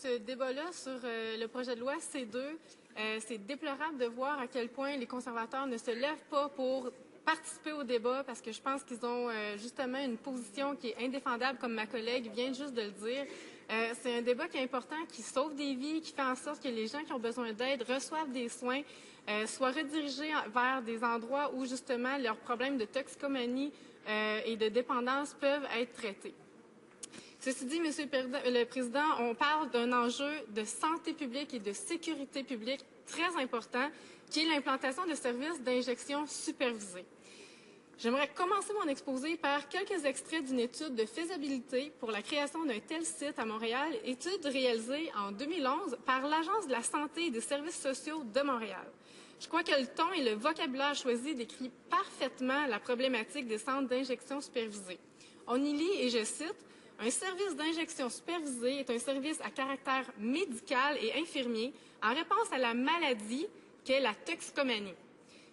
ce débat-là sur le projet de loi C2. C'est déplorable de voir à quel point les conservateurs ne se lèvent pas pour participer au débat parce que je pense qu'ils ont justement une position qui est indéfendable, comme ma collègue vient juste de le dire. C'est un débat qui est important, qui sauve des vies, qui fait en sorte que les gens qui ont besoin d'aide reçoivent des soins, soient redirigés vers des endroits où justement leurs problèmes de toxicomanie et de dépendance peuvent être traités. Ceci dit, Monsieur le Président, on parle d'un enjeu de santé publique et de sécurité publique très important, qui est l'implantation de services d'injection supervisés. J'aimerais commencer mon exposé par quelques extraits d'une étude de faisabilité pour la création d'un tel site à Montréal, étude réalisée en 2011 par l'Agence de la santé et des services sociaux de Montréal. Je crois que le ton et le vocabulaire choisi décrit parfaitement la problématique des centres d'injection supervisés. On y lit, et je cite, « Un service d'injection supervisé est un service à caractère médical et infirmier en réponse à la maladie qu'est la toxicomanie.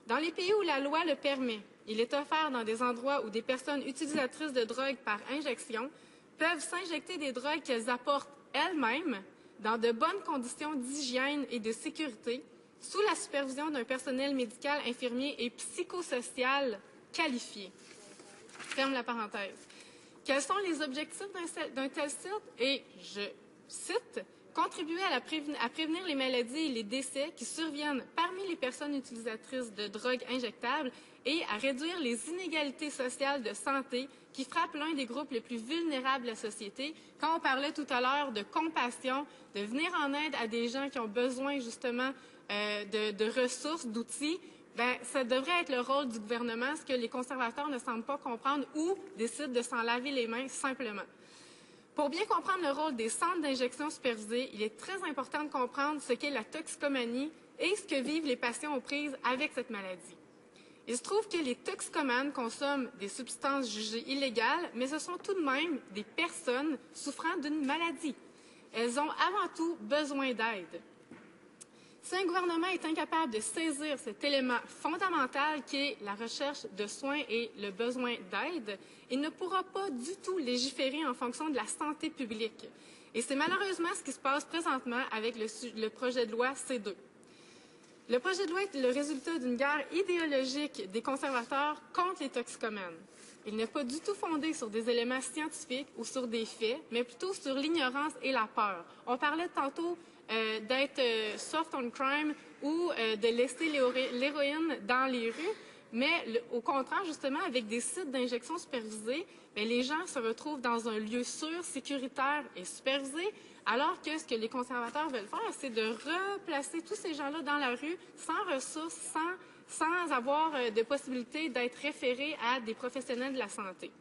Dans les pays où la loi le permet, il est offert dans des endroits où des personnes utilisatrices de drogues par injection peuvent s'injecter des drogues qu'elles apportent elles-mêmes dans de bonnes conditions d'hygiène et de sécurité, sous la supervision d'un personnel médical, infirmier et psychosocial qualifié. » Ferme la parenthèse. Quels sont les objectifs d'un tel site? Et je cite, « Contribuer à prévenir les maladies et les décès qui surviennent parmi les personnes utilisatrices de drogues injectables et à réduire les inégalités sociales de santé qui frappent l'un des groupes les plus vulnérables de la société. » Quand on parlait tout à l'heure de compassion, de venir en aide à des gens qui ont besoin justement de ressources, d'outils, ça devrait être le rôle du gouvernement, ce que les conservateurs ne semblent pas comprendre ou décident de s'en laver les mains simplement. Pour bien comprendre le rôle des centres d'injection supervisés, il est très important de comprendre ce qu'est la toxicomanie et ce que vivent les patients aux prises avec cette maladie. Il se trouve que les toxicomanes consomment des substances jugées illégales, mais ce sont tout de même des personnes souffrant d'une maladie. Elles ont avant tout besoin d'aide. Si un gouvernement est incapable de saisir cet élément fondamental qui est la recherche de soins et le besoin d'aide, il ne pourra pas du tout légiférer en fonction de la santé publique. Et c'est malheureusement ce qui se passe présentement avec le projet de loi C2. Le projet de loi est le résultat d'une guerre idéologique des conservateurs contre les toxicomanes. Il n'est pas du tout fondé sur des éléments scientifiques ou sur des faits, mais plutôt sur l'ignorance et la peur. On parlait tantôt d'être soft on crime ou de laisser l'héroïne dans les rues, mais au contraire, justement, avec des sites d'injection supervisés, les gens se retrouvent dans un lieu sûr, sécuritaire et supervisé, alors que ce que les conservateurs veulent faire, c'est de replacer tous ces gens-là dans la rue, sans ressources, sans avoir de possibilité d'être référés à des professionnels de la santé.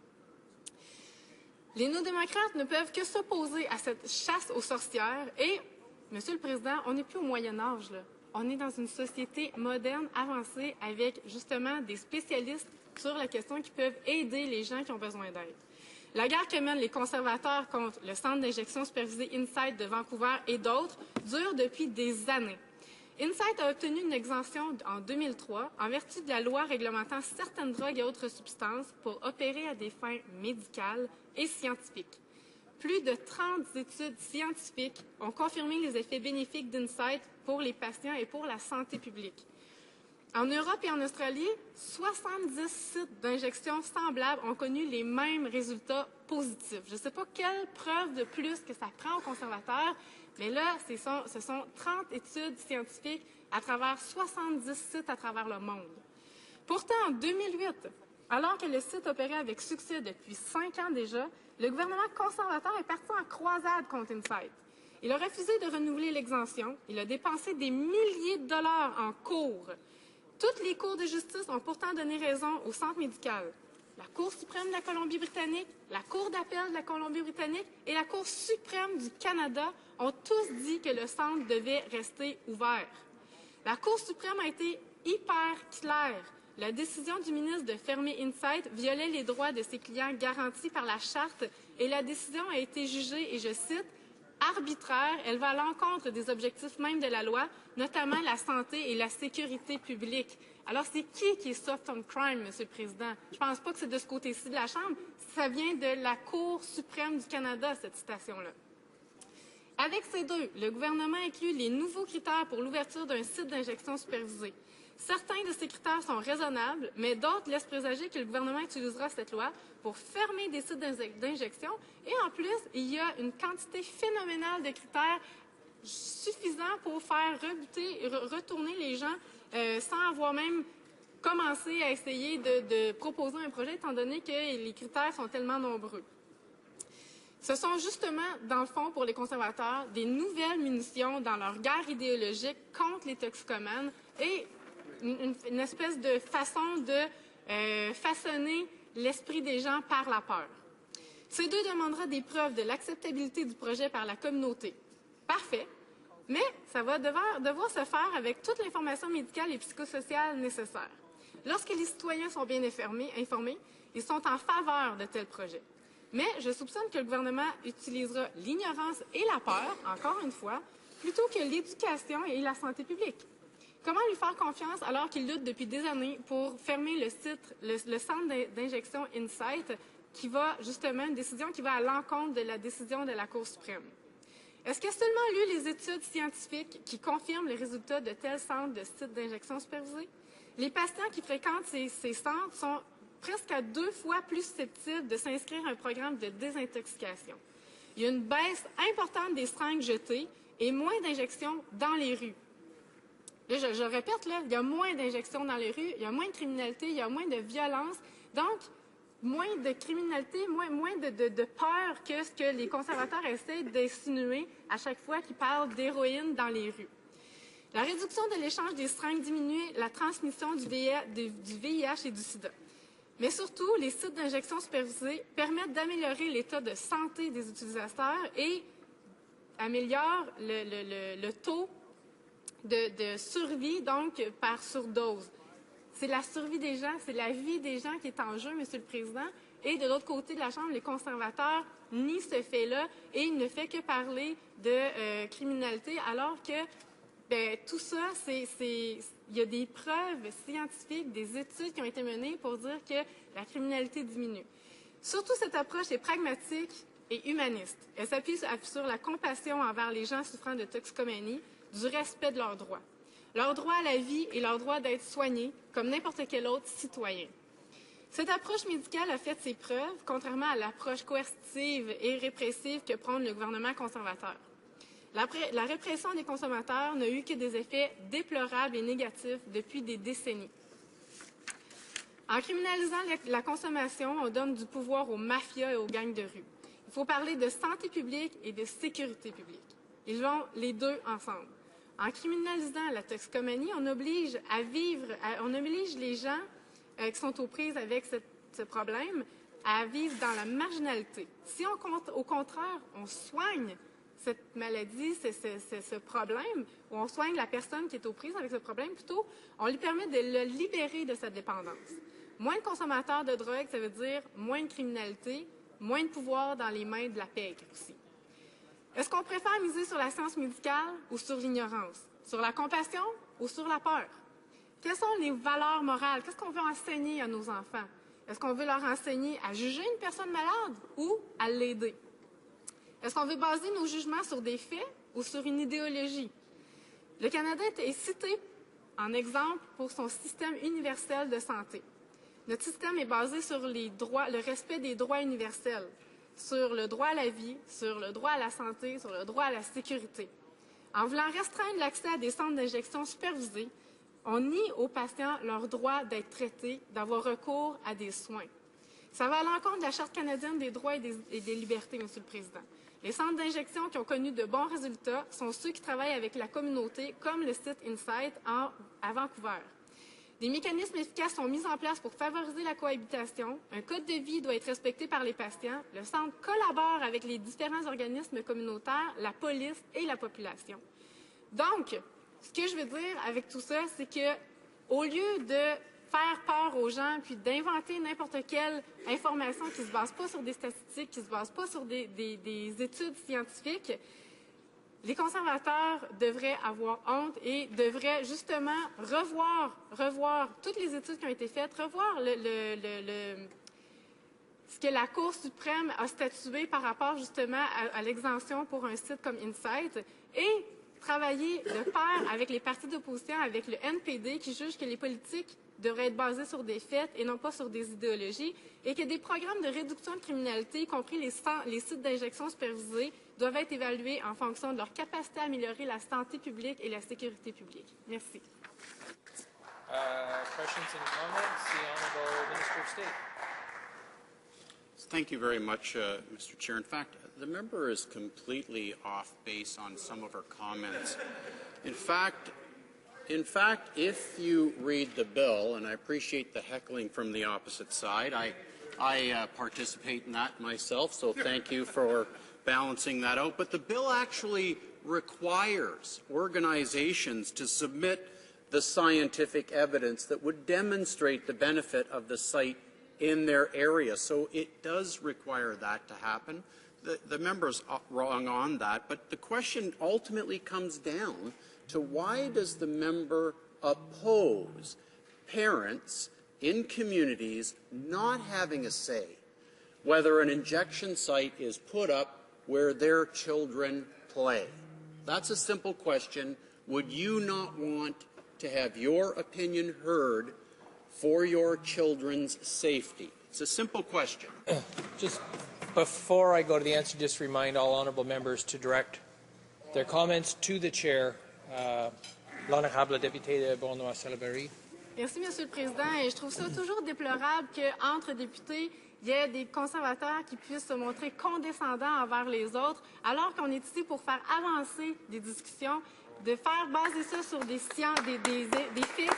Les néo-démocrates ne peuvent que s'opposer à cette chasse aux sorcières et, Monsieur le Président, on n'est plus au Moyen Âge, là. On est dans une société moderne, avancée, avec justement des spécialistes sur la question qui peuvent aider les gens qui ont besoin d'aide. La guerre que mènent les conservateurs contre le centre d'injection supervisé Insight de Vancouver et d'autres dure depuis des années. Insight a obtenu une exemption en 2003 en vertu de la loi réglementant certaines drogues et autres substances pour opérer à des fins médicales et scientifiques. Plus de 30 études scientifiques ont confirmé les effets bénéfiques d'Insight pour les patients et pour la santé publique. En Europe et en Australie, 70 sites d'injection semblables ont connu les mêmes résultats positifs. Je ne sais pas quelle preuve de plus que ça prend aux conservateurs, mais là, ce sont 30 études scientifiques à travers 70 sites à travers le monde. Pourtant, en 2008, alors que le site opérait avec succès depuis 5 ans déjà, le gouvernement conservateur est parti en croisade contre Insight. Il a refusé de renouveler l'exemption. Il a dépensé des milliers de dollars en cours. Toutes les cours de justice ont pourtant donné raison au centre médical. La Cour suprême de la Colombie-Britannique, la Cour d'appel de la Colombie-Britannique et la Cour suprême du Canada ont tous dit que le centre devait rester ouvert. La Cour suprême a été hyper claire. La décision du ministre de fermer Insight violait les droits de ses clients garantis par la Charte et la décision a été jugée, et je cite, arbitraire. Elle va à l'encontre des objectifs même de la loi, notamment la santé et la sécurité publique. Alors, c'est qui est soft on crime, Monsieur le Président? Je ne pense pas que c'est de ce côté-ci de la Chambre. Ça vient de la Cour suprême du Canada, cette citation-là. Avec ces deux, le gouvernement inclut les nouveaux critères pour l'ouverture d'un site d'injection supervisé. Certains de ces critères sont raisonnables, mais d'autres laissent présager que le gouvernement utilisera cette loi pour fermer des sites d'injection. Et en plus, il y a une quantité phénoménale de critères suffisants pour faire retourner les gens sans avoir même commencé à essayer de proposer un projet, étant donné que les critères sont tellement nombreux. Ce sont justement, dans le fond, pour les conservateurs, des nouvelles munitions dans leur guerre idéologique contre les toxicomanes et une espèce de façon de façonner l'esprit des gens par la peur. C2 demandera des preuves de l'acceptabilité du projet par la communauté. Parfait, mais ça va devoir se faire avec toute l'information médicale et psychosociale nécessaire. Lorsque les citoyens sont bien informés, ils sont en faveur de tels projets. Mais je soupçonne que le gouvernement utilisera l'ignorance et la peur, encore une fois, plutôt que l'éducation et la santé publique. Comment lui faire confiance alors qu'il lutte depuis des années pour fermer le centre d'injection Insight, qui va justement, une décision qui va à l'encontre de la décision de la Cour suprême? Est-ce qu'il a seulement lu les études scientifiques qui confirment les résultats de tels centres de sites d'injection supervisés? Les patients qui fréquentent ces centres sont presque à 2 fois plus susceptibles de s'inscrire à un programme de désintoxication. Il y a une baisse importante des seringues jetées et moins d'injections dans les rues. Là, je répète, là, il y a moins d'injections dans les rues, il y a moins de criminalité, il y a moins de violence. Donc, moins de criminalité, moins de peur que ce que les conservateurs essaient d'insinuer à chaque fois qu'ils parlent d'héroïne dans les rues. La réduction de l'échange des seringues diminue la transmission du VIH et du sida. Mais surtout, les sites d'injection supervisés permettent d'améliorer l'état de santé des utilisateurs et améliorent le taux de survie, donc, par surdose. C'est la survie des gens, c'est la vie des gens qui est en jeu, Monsieur le Président. Et de l'autre côté de la Chambre, les conservateurs nient ce fait-là et il ne fait que parler de criminalité, alors que tout ça, il y a des preuves scientifiques, des études qui ont été menées pour dire que la criminalité diminue. Surtout, cette approche est pragmatique et humaniste. Elle s'appuie sur la compassion envers les gens souffrant de toxicomanie, du respect de leurs droits. Leur droit à la vie et leur droit d'être soignés comme n'importe quel autre citoyen. Cette approche médicale a fait ses preuves, contrairement à l'approche coercitive et répressive que prône le gouvernement conservateur. La répression des consommateurs n'a eu que des effets déplorables et négatifs depuis des décennies. En criminalisant la consommation, on donne du pouvoir aux mafias et aux gangs de rue. Il faut parler de santé publique et de sécurité publique. Ils vont les deux ensemble. En criminalisant la toxicomanie, on oblige les gens qui sont aux prises avec ce problème à vivre dans la marginalité. Si au contraire, on soigne cette maladie, ce problème, ou on soigne la personne qui est aux prises avec ce problème, plutôt, on lui permet de le libérer de cette dépendance. Moins de consommateurs de drogue, ça veut dire moins de criminalité, moins de pouvoir dans les mains de la pègre aussi. Est-ce qu'on préfère miser sur la science médicale ou sur l'ignorance? Sur la compassion ou sur la peur? Quelles sont les valeurs morales? Qu'est-ce qu'on veut enseigner à nos enfants? Est-ce qu'on veut leur enseigner à juger une personne malade ou à l'aider? Est-ce qu'on veut baser nos jugements sur des faits ou sur une idéologie? Le Canada est cité en exemple pour son système universel de santé. Notre système est basé sur le respect des droits universels, sur le droit à la vie, sur le droit à la santé, sur le droit à la sécurité. En voulant restreindre l'accès à des centres d'injection supervisés, on nie aux patients leur droit d'être traités, d'avoir recours à des soins. Ça va à l'encontre de la Charte canadienne des droits et des libertés, Monsieur le Président. Les centres d'injection qui ont connu de bons résultats sont ceux qui travaillent avec la communauté, comme le site Insight à Vancouver. Des mécanismes efficaces sont mis en place pour favoriser la cohabitation. Un code de vie doit être respecté par les patients. Le centre collabore avec les différents organismes communautaires, la police et la population. Donc, ce que je veux dire avec tout ça, c'est que au lieu de faire peur aux gens puis d'inventer n'importe quelle information qui ne se base pas sur des statistiques, qui ne se base pas sur des études scientifiques, les conservateurs devraient avoir honte et devraient justement revoir toutes les études qui ont été faites, revoir ce que la Cour suprême a statué par rapport justement à l'exemption pour un site comme Insight et travailler de pair avec les partis d'opposition, avec le NPD qui juge que les politiques devraient être basées sur des faits et non pas sur des idéologies et que des programmes de réduction de criminalité, y compris les sites d'injection supervisés, doivent être évalués en fonction de leur capacité à améliorer la santé publique et la sécurité publique. Merci. Questions and comments? The Honourable Minister of State. Thank you very much, Mr. Chair. In fact, the member is completely off base on some of her comments. In fact, if you read the bill, and I appreciate the heckling from the opposite side, I participate in that myself, so thank you for balancing that out. But the bill actually requires organizations to submit the scientific evidence that would demonstrate the benefit of the site in their area. So it does require that to happen. The member's wrong on that, but the question ultimately comes down to why does the member oppose parents in communities not having a say whether an injection site is put up where their children play? That's a simple question. Would you not want to have your opinion heard for your children's safety? It's a simple question. Just before I go to the answer, just remind all honourable members to direct their comments to the chair. L'honorable député de Bournois-Salaberry. Merci, Monsieur le Président. Et je trouve ça toujours déplorable qu'entre députés, il y ait des conservateurs qui puissent se montrer condescendants envers les autres, alors qu'on est ici pour faire avancer des discussions, de faire baser ça sur des faits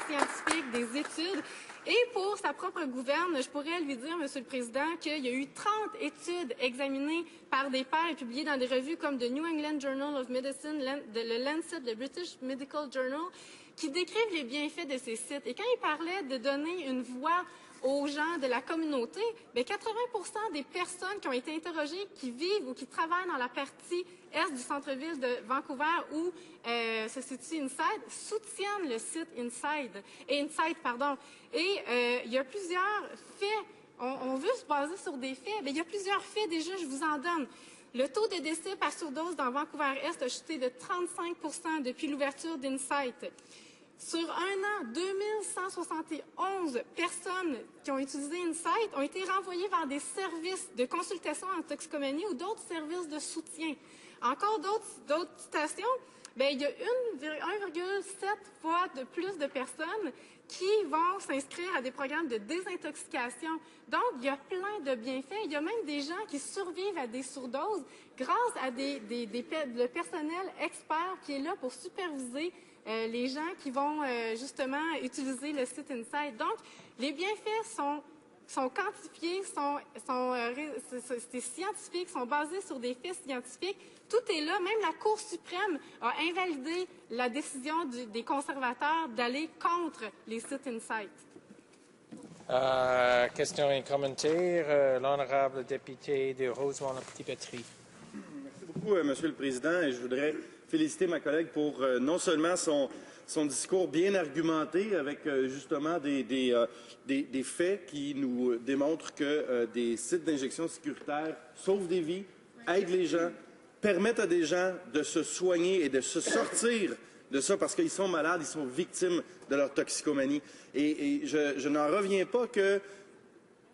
scientifiques, des études. Et pour sa propre gouverne, je pourrais lui dire, Monsieur le Président, qu'il y a eu 30 études examinées par des pairs et publiées dans des revues comme The New England Journal of Medicine, le Lancet, le British Medical Journal, qui décrivent les bienfaits de ces sites. Et quand il parlait de donner une voix aux gens de la communauté, bien 80% des personnes qui ont été interrogées, qui vivent ou qui travaillent dans la partie est du centre-ville de Vancouver où se situe Inside, soutiennent le site Inside. Et il y a plusieurs faits. On veut se baser sur des faits, mais il y a plusieurs faits déjà, je vous en donne. Le taux de décès par surdose dans Vancouver-Est a chuté de 35% depuis l'ouverture d'Insight. Sur un an, 2171 personnes qui ont utilisé Insight ont été renvoyées vers des services de consultation en toxicomanie ou d'autres services de soutien. Encore d'autres stations, bien, il y a 1,7 fois de plus de personnes qui vont s'inscrire à des programmes de désintoxication. Donc, il y a plein de bienfaits. Il y a même des gens qui survivent à des surdoses grâce à le personnel expert qui est là pour superviser les gens qui vont justement utiliser le site Inside. Donc, les bienfaits sont quantifiés, c'est scientifique, sont basés sur des faits scientifiques. Tout est là. Même la Cour suprême a invalidé la décision des conservateurs d'aller contre les sites Insight. Question et commentaire. L'honorable député de Rosemont-la-Petite-Patrie. Merci beaucoup, Monsieur le Président. Et je voudrais féliciter ma collègue pour non seulement son discours bien argumenté avec justement des faits qui nous démontrent que des sites d'injection sécuritaires sauvent des vies, aident les gens, permettent à des gens de se soigner et de se sortir de ça parce qu'ils sont malades, ils sont victimes de leur toxicomanie. Et je n'en reviens pas que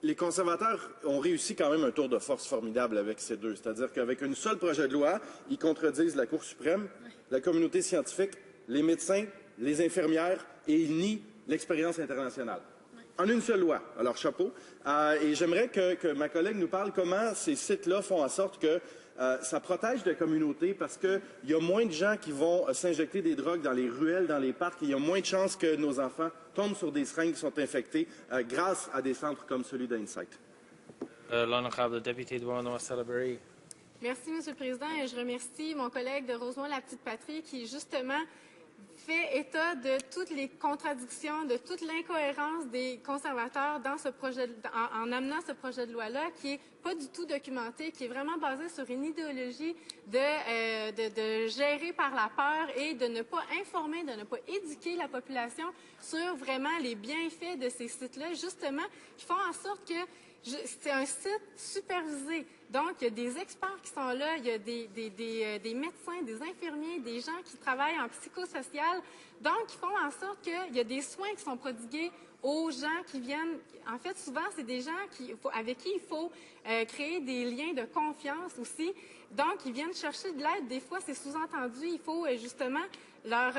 les conservateurs ont réussi quand même un tour de force formidable avec ces deux. C'est-à-dire qu'avec un seul projet de loi, ils contredisent la Cour suprême, la communauté scientifique, les médecins, les infirmières, et ils nient l'expérience internationale. En une seule loi. Alors, chapeau. Et j'aimerais que ma collègue nous parle comment ces sites-là font en sorte que ça protège la communauté parce qu'il y a moins de gens qui vont s'injecter des drogues dans les ruelles, dans les parcs. Il y a moins de chances que nos enfants tombent sur des seringues qui sont infectées grâce à des centres comme celui d'Insight. L'honorable député de Bournois-Salaberry. Merci, Monsieur le Président. Et je remercie mon collègue de Rosemont-la-Petite-Patrie qui, justement, fait état de toutes les contradictions, de toute l'incohérence des conservateurs dans ce projet, en amenant ce projet de loi-là, qui n'est pas du tout documenté, qui est vraiment basé sur une idéologie de gérer par la peur et de ne pas informer, de ne pas éduquer la population sur vraiment les bienfaits de ces sites-là, justement, qui font en sorte que C'est un site supervisé. Donc, il y a des experts qui sont là, il y a des médecins, des infirmiers, des gens qui travaillent en psychosocial. Donc, ils font en sorte qu'il y a des soins qui sont prodigués aux gens qui viennent. En fait, souvent, c'est des gens avec qui il faut créer des liens de confiance aussi. Donc, ils viennent chercher de l'aide. Des fois, c'est sous-entendu. Il faut justement leur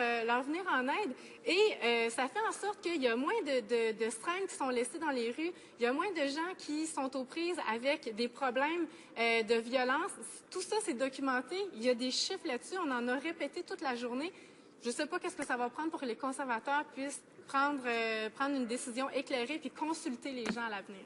venir en aide. Et ça fait en sorte qu'il y a moins de seringues qui sont laissées dans les rues. Il y a moins de gens qui sont aux prises avec des problèmes de violence. Tout ça, c'est documenté. Il y a des chiffres là-dessus. On en a répété toute la journée. Je ne sais pas qu'est-ce que ça va prendre pour que les conservateurs puissent prendre une décision éclairée puis consulter les gens à l'avenir.